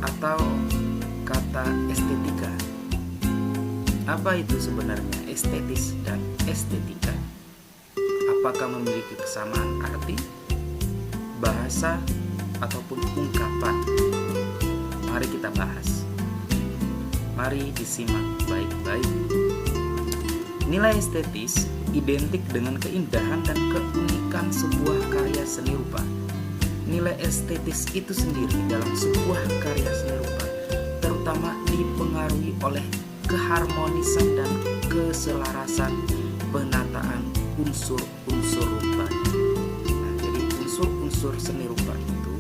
atau kata estetika. Apa itu sebenarnya estetis dan estetika? Apakah memiliki kesamaan arti, bahasa, ataupun ungkapan? Mari kita bahas. Mari disimak baik-baik. Nilai estetis identik dengan keindahan dan keunikan sebuah karya seni rupa. Nilai estetis itu sendiri dalam sebuah karya seni rupa terutama dipengaruhi oleh keharmonisan dan keselarasan penataan unsur-unsur rupanya. Nah, jadi unsur-unsur seni rupa itu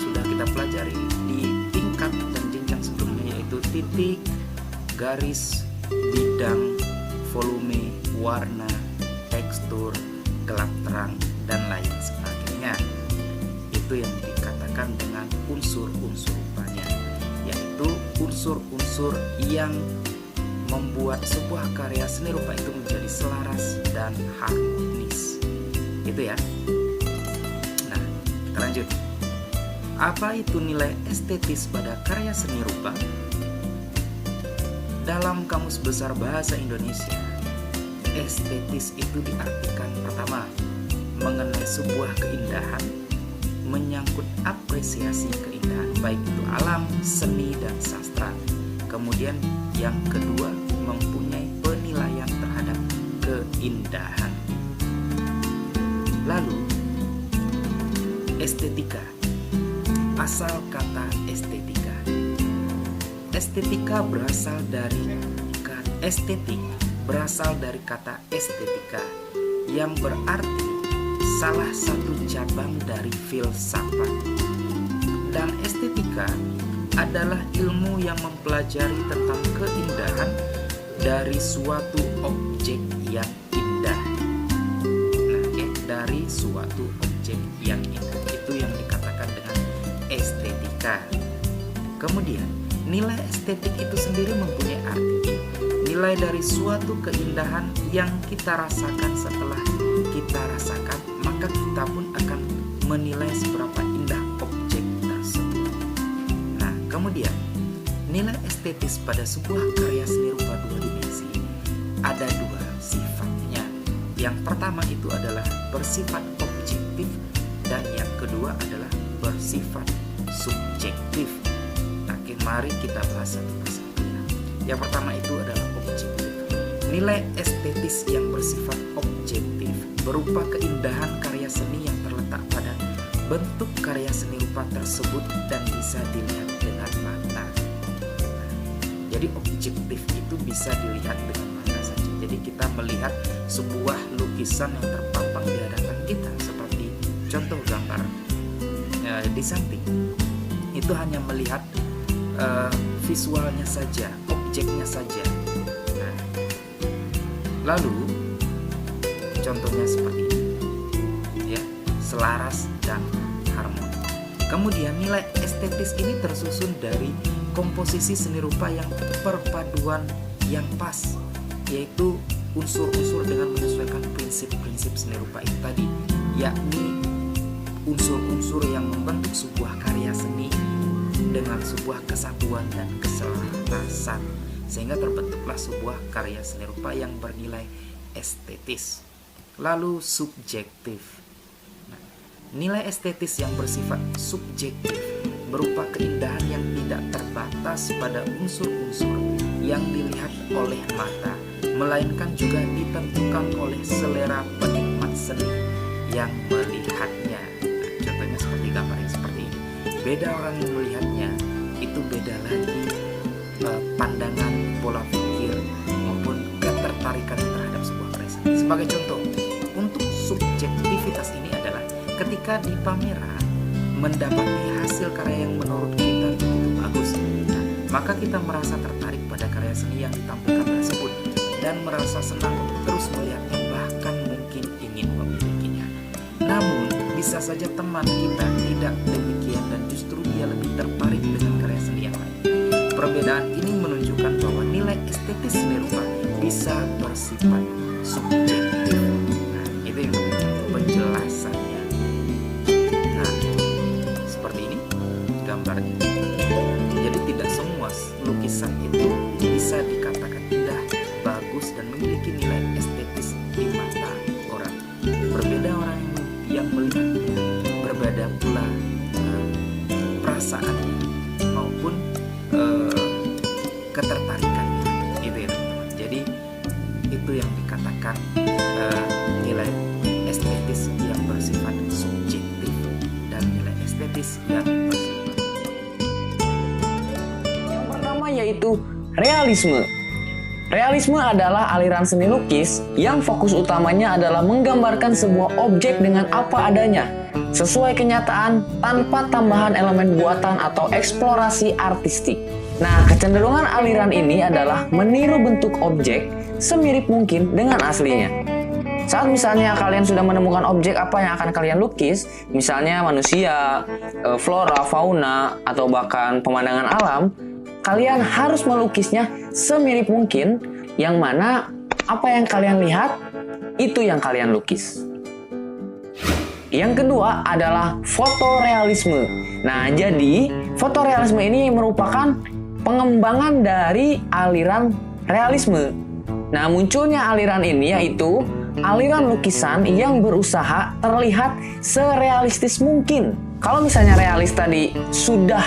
sudah kita pelajari di tingkat dan jenjang sebelumnya, yaitu titik, garis, bidang, volume, warna, tekstur, gelap terang, dan lain sebagainya. Itu yang dikatakan dengan unsur-unsur rupanya, yaitu unsur-unsur yang membuat sebuah karya seni rupa itu menjadi selaras dan harmonis. Itu ya. Nah, kita lanjut. Apa itu nilai estetis pada karya seni rupa? Dalam Kamus Besar Bahasa Indonesia, estetis itu diartikan pertama, mengenai sebuah keindahan, menyangkut apresiasi keindahan baik itu alam, seni, dan sastra. Kemudian yang kedua, mempunyai penilaian terhadap keindahan. Lalu estetika. Asal kata estetika. Estetika berasal dari estetik berasal dari kata estetika yang berarti salah satu cabang dari filsafat. Dan estetika adalah ilmu yang mempelajari tentang keindahan dari suatu objek yang indah. Nah, dari suatu objek yang indah itu yang dikatakan dengan estetika. Kemudian, nilai estetik itu sendiri mempunyai arti nilai dari suatu keindahan yang kita rasakan. Setelah kita rasakan, maka kita pun akan menilai seberapa indah objek tersebut. Nah, kemudian nilai estetis pada sebuah karya seni rupa dua dimensi ada dua sifatnya. Yang pertama itu adalah bersifat objektif dan yang kedua adalah bersifat subjektif. Nah, mari kita bahas satu persatu. Yang pertama itu adalah objektif. Nilai estetis yang bersifat objektif berupa keindahan karya seni yang terletak pada bentuk karya seni rupa tersebut dan bisa dilihat dengan mata. Jadi objektif itu bisa dilihat dengan mata saja. Jadi kita melihat sebuah lukisan yang terpampang di hadapan kita, seperti contoh gambar di samping. Itu hanya melihat visualnya saja, objeknya saja. Nah, lalu contohnya seperti ini, ya, selaras dan harmoni. Kemudian nilai estetis ini tersusun dari komposisi seni rupa yang perpaduan yang pas, yaitu unsur-unsur dengan menyesuaikan prinsip-prinsip seni rupa itu tadi, yakni unsur-unsur yang membentuk sebuah karya seni dengan sebuah kesatuan dan keselarasan, sehingga terbentuklah sebuah karya seni rupa yang bernilai estetis. Lalu subjektif. Nah, nilai estetis yang bersifat subjektif berupa keindahan yang tidak terbatas pada unsur-unsur yang dilihat oleh mata, melainkan juga ditentukan oleh selera penikmat seni yang melihatnya. Nah, contohnya seperti gambar yang seperti ini. Beda orang yang melihatnya, itu beda lagi pandangan, pola pikir maupun ketertarikan terhadap sebuah karya seni. Sebagai contoh, untuk subjektivitas ini adalah ketika di pameran mendapati hasil karya yang menurut kita begitu bagus, nah, maka kita merasa tertarik pada karya seni yang ditampilkan tersebut dan merasa senang untuk terus melihatnya, bahkan mungkin ingin memilikinya. Namun bisa saja teman kita tidak demikian dan justru dia lebih tertarik dengan karya seni yang lain. Perbedaan ini menunjukkan bahwa nilai estetis seni rupa bisa bersifat subjektif. Nah, itu yang penjelasannya. Nah, seperti ini gambarnya. ketertarikannya. Itu ya teman-teman. Jadi itu yang dikatakan nilai estetis yang bersifat subjektif dan nilai estetis yang bersifat. Yang pertama yaitu realisme. Realisme adalah aliran seni lukis yang fokus utamanya adalah menggambarkan sebuah objek dengan apa adanya, sesuai kenyataan tanpa tambahan elemen buatan atau eksplorasi artistik. Nah, kecenderungan aliran ini adalah meniru bentuk objek semirip mungkin dengan aslinya. Saat misalnya kalian sudah menemukan objek apa yang akan kalian lukis, misalnya manusia, flora, fauna, atau bahkan pemandangan alam, kalian harus melukisnya semirip mungkin, yang mana apa yang kalian lihat, itu yang kalian lukis. Yang kedua adalah fotorealisme. Nah, jadi fotorealisme ini merupakan pengembangan dari aliran realisme. Nah, munculnya aliran ini yaitu aliran lukisan yang berusaha terlihat serealistis mungkin. Kalau misalnya realis tadi sudah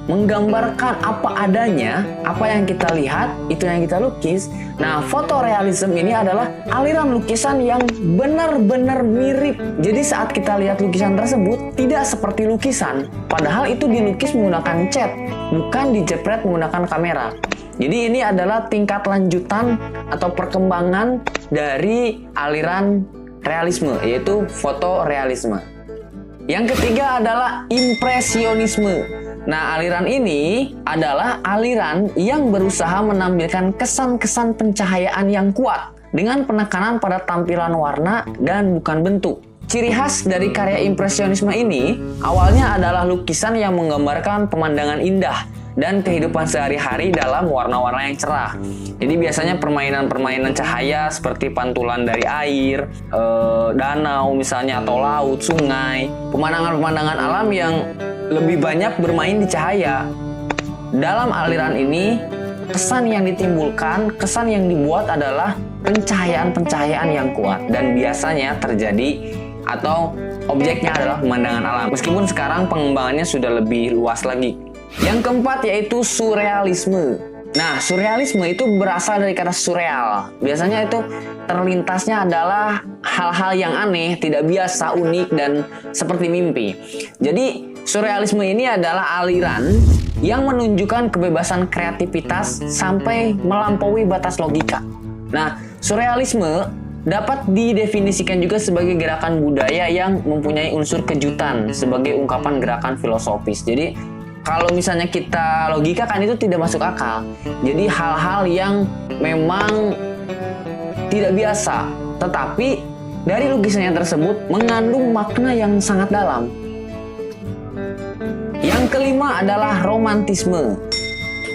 menggambarkan apa adanya, apa yang kita lihat, itu yang kita lukis. Nah, fotorealisme ini adalah aliran lukisan yang benar-benar mirip. Jadi saat kita lihat lukisan tersebut, tidak seperti lukisan. Padahal itu dilukis menggunakan cat, bukan dijepret menggunakan kamera. Jadi ini adalah tingkat lanjutan atau perkembangan dari aliran realisme, yaitu fotorealisme. Yang ketiga adalah impresionisme. Nah, aliran ini adalah aliran yang berusaha menampilkan kesan-kesan pencahayaan yang kuat dengan penekanan pada tampilan warna dan bukan bentuk. Ciri khas dari karya impresionisme ini awalnya adalah lukisan yang menggambarkan pemandangan indah dan kehidupan sehari-hari dalam warna-warna yang cerah. Jadi biasanya permainan-permainan cahaya seperti pantulan dari air, danau misalnya, atau laut, sungai, pemandangan-pemandangan alam yang lebih banyak bermain di cahaya. Dalam aliran ini, kesan yang ditimbulkan, kesan yang dibuat adalah pencahayaan-pencahayaan yang kuat dan biasanya terjadi atau objeknya adalah pemandangan alam. Meskipun sekarang pengembangannya sudah lebih luas lagi. Yang keempat yaitu surrealisme. Nah, surrealisme itu berasal dari kata surreal. Biasanya itu terlintasnya adalah hal-hal yang aneh, tidak biasa, unik, dan seperti mimpi. Jadi, surrealisme ini adalah aliran yang menunjukkan kebebasan kreativitas sampai melampaui batas logika. Nah, surrealisme dapat didefinisikan juga sebagai gerakan budaya yang mempunyai unsur kejutan sebagai ungkapan gerakan filosofis. Jadi, kalau misalnya kita logika kan itu tidak masuk akal. Jadi hal-hal yang memang tidak biasa, tetapi dari lukisannya tersebut mengandung makna yang sangat dalam. Yang kelima adalah romantisme.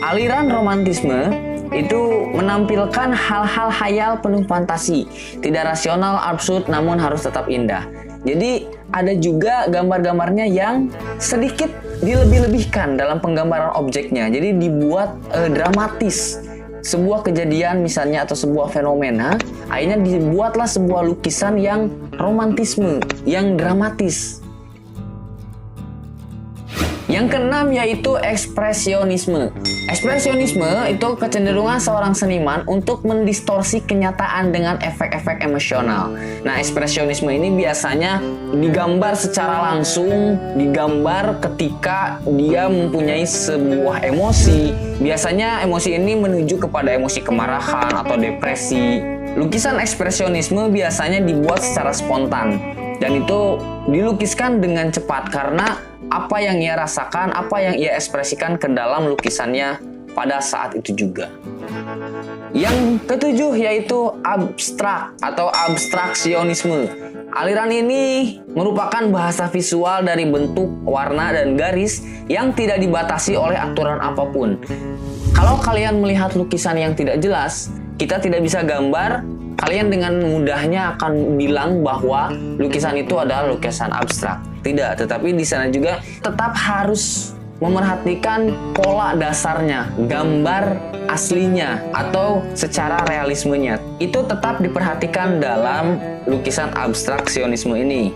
Aliran romantisme itu menampilkan hal-hal khayal penuh fantasi, tidak rasional, absurd, namun harus tetap indah. Jadi ada juga gambar-gambarnya yang sedikit dilebih-lebihkan dalam penggambaran objeknya. Jadi dibuat dramatis. Sebuah kejadian misalnya atau sebuah fenomena, akhirnya dibuatlah sebuah lukisan yang romantisme, yang dramatis. Yang keenam yaitu ekspresionisme. Ekspresionisme itu kecenderungan seorang seniman untuk mendistorsi kenyataan dengan efek-efek emosional. Nah, ekspresionisme ini biasanya digambar secara langsung, digambar ketika dia mempunyai sebuah emosi. Biasanya emosi ini menuju kepada emosi kemarahan atau depresi. Lukisan ekspresionisme biasanya dibuat secara spontan dan itu dilukiskan dengan cepat karena apa yang ia rasakan, apa yang ia ekspresikan ke dalam lukisannya pada saat itu juga. Yang ketujuh yaitu abstrak atau abstraksionisme. Aliran ini merupakan bahasa visual dari bentuk, warna, dan garis yang tidak dibatasi oleh aturan apapun. Kalau kalian melihat lukisan yang tidak jelas, kita tidak bisa gambar, kalian dengan mudahnya akan bilang bahwa lukisan itu adalah lukisan abstrak. Tidak, tetapi di sana juga tetap harus memerhatikan pola dasarnya, gambar aslinya atau secara realismenya. Itu tetap diperhatikan dalam lukisan abstraksionisme ini.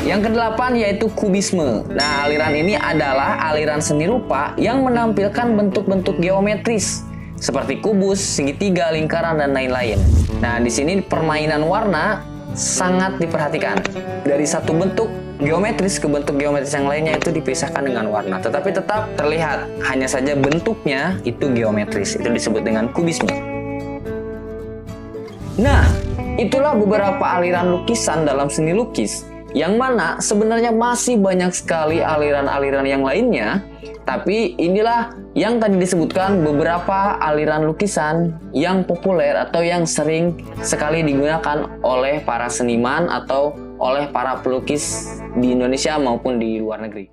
Yang kedelapan yaitu kubisme. Nah, aliran ini adalah aliran seni rupa yang menampilkan bentuk-bentuk geometris seperti kubus, segitiga, lingkaran, dan lain-lain. Nah, di sini permainan warna sangat diperhatikan. Dari satu bentuk geometris ke bentuk geometris yang lainnya itu dipisahkan dengan warna, tetapi tetap terlihat, hanya saja bentuknya itu geometris. Itu disebut dengan kubisme. Nah, itulah beberapa aliran lukisan dalam seni lukis, yang mana sebenarnya masih banyak sekali aliran-aliran yang lainnya, tapi inilah yang tadi disebutkan beberapa aliran lukisan yang populer atau yang sering sekali digunakan oleh para seniman atau oleh para pelukis di Indonesia maupun di luar negeri.